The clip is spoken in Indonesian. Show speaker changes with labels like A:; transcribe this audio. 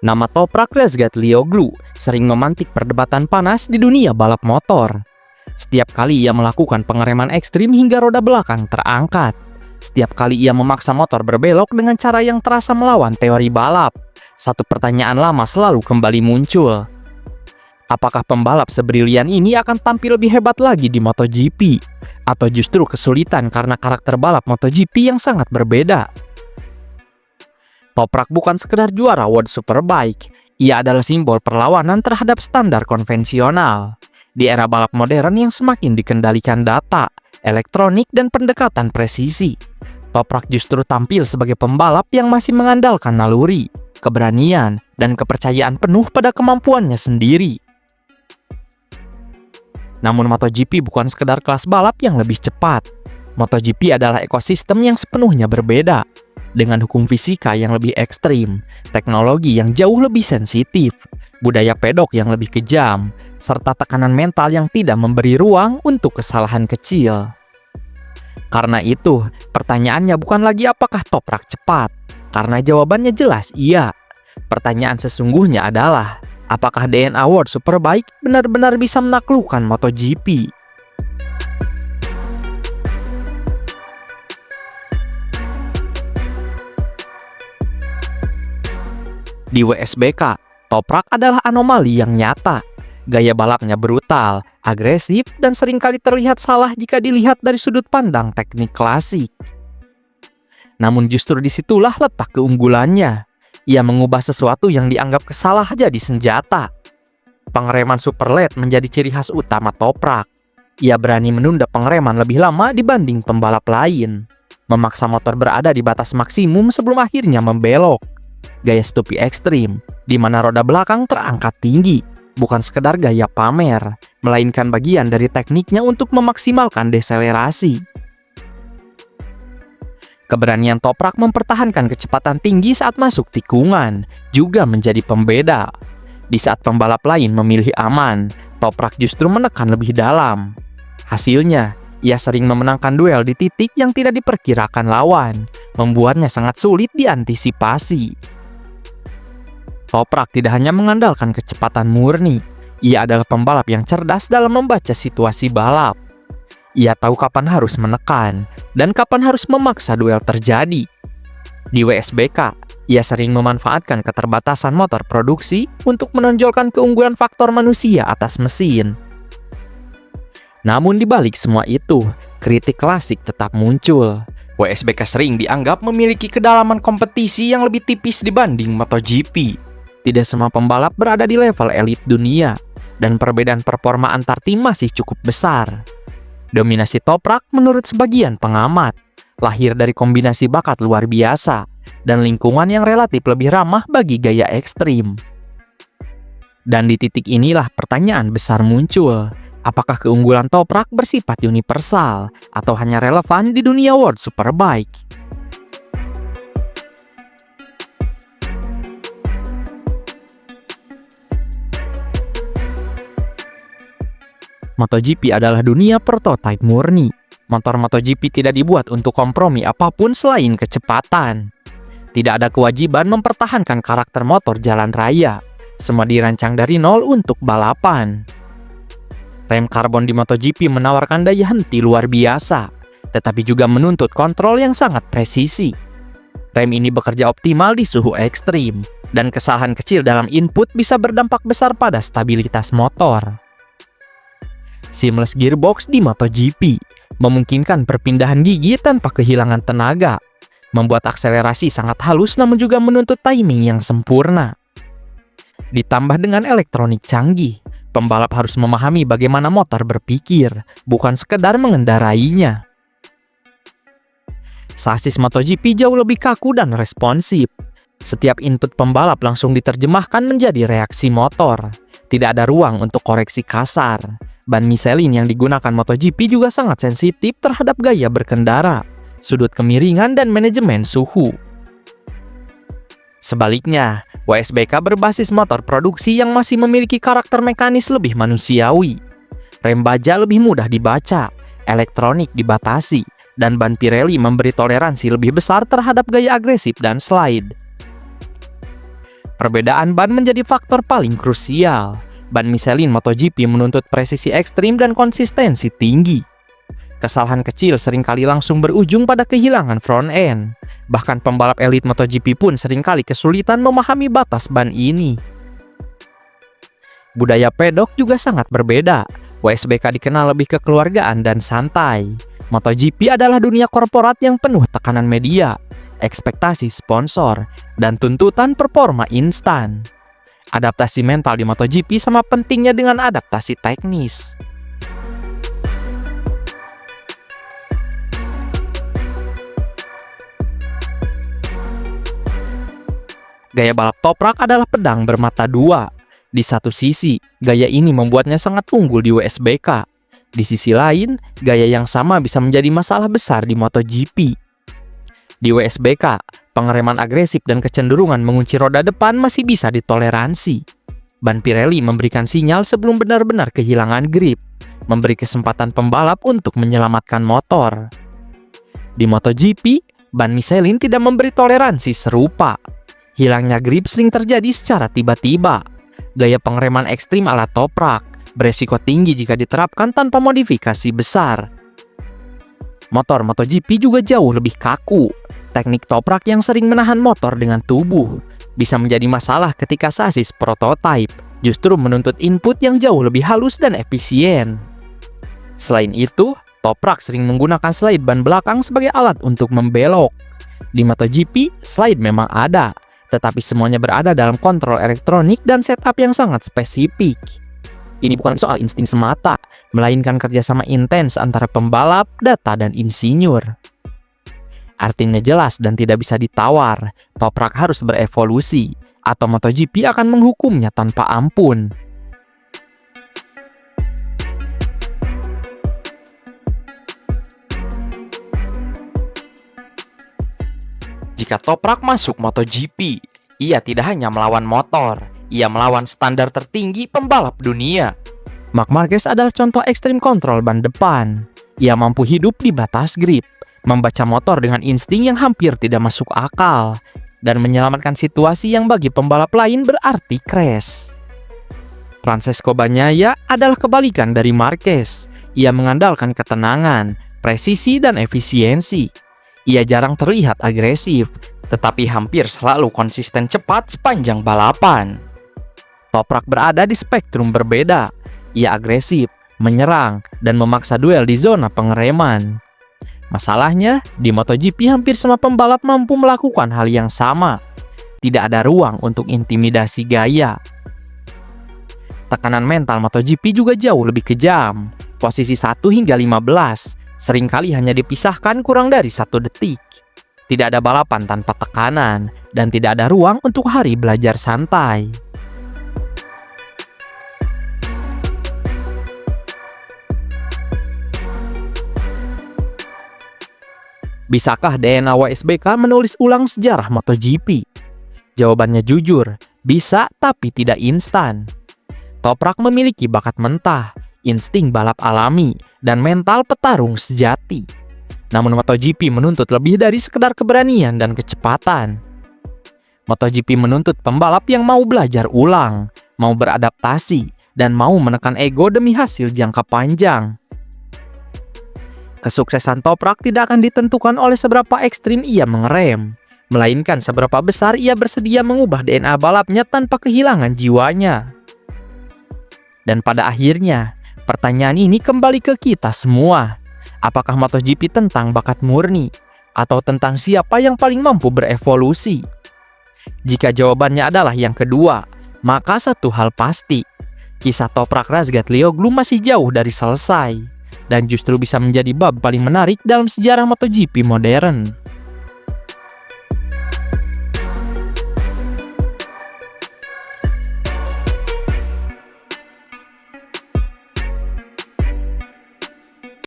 A: Nama Toprak Razgatlioglu sering memantik perdebatan panas di dunia balap motor. Setiap kali ia melakukan pengereman ekstrim hingga roda belakang terangkat. Setiap kali ia memaksa motor berbelok dengan cara yang terasa melawan teori balap. Satu pertanyaan lama selalu kembali muncul. Apakah pembalap sebrilian ini akan tampil lebih hebat lagi di MotoGP? Atau justru kesulitan karena karakter balap MotoGP yang sangat berbeda? Toprak bukan sekedar juara World Superbike, ia adalah simbol perlawanan terhadap standar konvensional. Di era balap modern yang semakin dikendalikan data, elektronik, dan pendekatan presisi, Toprak justru tampil sebagai pembalap yang masih mengandalkan naluri, keberanian, dan kepercayaan penuh pada kemampuannya sendiri. Namun MotoGP bukan sekedar kelas balap yang lebih cepat. MotoGP adalah ekosistem yang sepenuhnya berbeda, dengan hukum fisika yang lebih ekstrim, teknologi yang jauh lebih sensitif, budaya pedok yang lebih kejam, serta tekanan mental yang tidak memberi ruang untuk kesalahan kecil. Karena itu, pertanyaannya bukan lagi apakah Toprak cepat, karena jawabannya jelas iya. Pertanyaan sesungguhnya adalah, apakah DNA World Superbike benar-benar bisa menaklukkan MotoGP? Di WSBK, Toprak adalah anomali yang nyata. Gaya balapnya brutal, agresif, dan seringkali terlihat salah jika dilihat dari sudut pandang teknik klasik. Namun justru disitulah letak keunggulannya. Ia mengubah sesuatu yang dianggap kesalah jadi senjata. Pengereman super late menjadi ciri khas utama Toprak. Ia berani menunda pengereman lebih lama dibanding pembalap lain, memaksa motor berada di batas maksimum sebelum akhirnya membelok. Gaya stupi ekstrim, di mana roda belakang terangkat tinggi, bukan sekedar gaya pamer, melainkan bagian dari tekniknya untuk memaksimalkan deselerasi. Keberanian Toprak mempertahankan kecepatan tinggi saat masuk tikungan, juga menjadi pembeda. Di saat pembalap lain memilih aman, Toprak justru menekan lebih dalam. Hasilnya, ia sering memenangkan duel di titik yang tidak diperkirakan lawan, membuatnya sangat sulit diantisipasi. Toprak tidak hanya mengandalkan kecepatan murni, ia adalah pembalap yang cerdas dalam membaca situasi balap. Ia tahu kapan harus menekan, dan kapan harus memaksa duel terjadi. Di WSBK, ia sering memanfaatkan keterbatasan motor produksi untuk menonjolkan keunggulan faktor manusia atas mesin. Namun di balik semua itu, kritik klasik tetap muncul. WSBK sering dianggap memiliki kedalaman kompetisi yang lebih tipis dibanding MotoGP. Tidak semua pembalap berada di level elit dunia, dan perbedaan performa antar tim masih cukup besar. Dominasi Toprak menurut sebagian pengamat lahir dari kombinasi bakat luar biasa dan lingkungan yang relatif lebih ramah bagi gaya ekstrim. Dan di titik inilah pertanyaan besar muncul. Apakah keunggulan Toprak bersifat universal atau hanya relevan di dunia World Superbike? MotoGP adalah dunia prototipe murni. Motor MotoGP tidak dibuat untuk kompromi apapun selain kecepatan. Tidak ada kewajiban mempertahankan karakter motor jalan raya. Semua dirancang dari nol untuk balapan. Rem karbon di MotoGP menawarkan daya henti luar biasa, tetapi juga menuntut kontrol yang sangat presisi. Rem ini bekerja optimal di suhu ekstrim, dan kesalahan kecil dalam input bisa berdampak besar pada stabilitas motor. Seamless gearbox di MotoGP memungkinkan perpindahan gigi tanpa kehilangan tenaga, membuat akselerasi sangat halus namun juga menuntut timing yang sempurna. Ditambah dengan elektronik canggih, pembalap harus memahami bagaimana motor berpikir, bukan sekedar mengendarainya. Sasis MotoGP jauh lebih kaku dan responsif. Setiap input pembalap langsung diterjemahkan menjadi reaksi motor. Tidak ada ruang untuk koreksi kasar. Ban Michelin yang digunakan MotoGP juga sangat sensitif terhadap gaya berkendara, sudut kemiringan, dan manajemen suhu. Sebaliknya, WSBK berbasis motor produksi yang masih memiliki karakter mekanis lebih manusiawi. Rem baja lebih mudah dibaca, elektronik dibatasi, dan ban Pirelli memberi toleransi lebih besar terhadap gaya agresif dan slide. Perbedaan ban menjadi faktor paling krusial. Ban Michelin MotoGP menuntut presisi ekstrim dan konsistensi tinggi. Kesalahan kecil seringkali langsung berujung pada kehilangan front end. Bahkan pembalap elit MotoGP pun seringkali kesulitan memahami batas ban ini. Budaya pedok juga sangat berbeda. WSBK dikenal lebih kekeluargaan dan santai. MotoGP adalah dunia korporat yang penuh tekanan media, ekspektasi sponsor, dan tuntutan performa instan. Adaptasi mental di MotoGP sama pentingnya dengan adaptasi teknis. Gaya balap Toprak adalah pedang bermata dua. Di satu sisi, gaya ini membuatnya sangat unggul di WSBK. Di sisi lain, gaya yang sama bisa menjadi masalah besar di MotoGP. Di WSBK, pengereman agresif dan kecenderungan mengunci roda depan masih bisa ditoleransi. Ban Pirelli memberikan sinyal sebelum benar-benar kehilangan grip, memberi kesempatan pembalap untuk menyelamatkan motor. Di MotoGP, ban Michelin tidak memberi toleransi serupa. Hilangnya grip sering terjadi secara tiba-tiba. Gaya pengereman ekstrim ala Toprak beresiko tinggi jika diterapkan tanpa modifikasi besar. Motor MotoGP juga jauh lebih kaku. Teknik Toprak yang sering menahan motor dengan tubuh bisa menjadi masalah ketika sasis prototipe justru menuntut input yang jauh lebih halus dan efisien. Selain itu, Toprak sering menggunakan slide ban belakang sebagai alat untuk membelok. Di MotoGP, slide memang ada, tetapi semuanya berada dalam kontrol elektronik dan setup yang sangat spesifik. Ini bukan soal insting semata, melainkan kerjasama intens antara pembalap, data, dan insinyur. Artinya jelas dan tidak bisa ditawar, Toprak harus berevolusi, atau MotoGP akan menghukumnya tanpa ampun. Jika Toprak masuk MotoGP, ia tidak hanya melawan motor, ia melawan standar tertinggi pembalap dunia. Marc Marquez adalah contoh ekstrim kontrol ban depan. Ia mampu hidup di batas grip, membaca motor dengan insting yang hampir tidak masuk akal, dan menyelamatkan situasi yang bagi pembalap lain berarti crash. Francesco Bagnaia adalah kebalikan dari Marquez. Ia mengandalkan ketenangan, presisi, dan efisiensi. Ia jarang terlihat agresif, tetapi hampir selalu konsisten cepat sepanjang balapan. Toprak berada di spektrum berbeda. Ia agresif, menyerang, dan memaksa duel di zona pengereman. Masalahnya, di MotoGP hampir semua pembalap mampu melakukan hal yang sama. Tidak ada ruang untuk intimidasi gaya. Tekanan mental MotoGP juga jauh lebih kejam. Posisi 1 hingga 15 seringkali hanya dipisahkan kurang dari 1 detik. Tidak ada balapan tanpa tekanan, dan tidak ada ruang untuk hari belajar santai. Bisakah DNA WSBK menulis ulang sejarah MotoGP? Jawabannya jujur, bisa tapi tidak instan. Toprak memiliki bakat mentah, insting balap alami, dan mental petarung sejati. Namun MotoGP menuntut lebih dari sekedar keberanian dan kecepatan. MotoGP menuntut pembalap yang mau belajar ulang, mau beradaptasi, dan mau menekan ego demi hasil jangka panjang. Kesuksesan Toprak tidak akan ditentukan oleh seberapa ekstrim ia mengerem, melainkan seberapa besar ia bersedia mengubah DNA balapnya tanpa kehilangan jiwanya. Dan pada akhirnya, pertanyaan ini kembali ke kita semua. Apakah MotoGP tentang bakat murni, atau tentang siapa yang paling mampu berevolusi? Jika jawabannya adalah yang kedua, maka satu hal pasti, kisah Toprak Razgatlioglu masih jauh dari selesai, dan justru bisa menjadi bab paling menarik dalam sejarah MotoGP modern.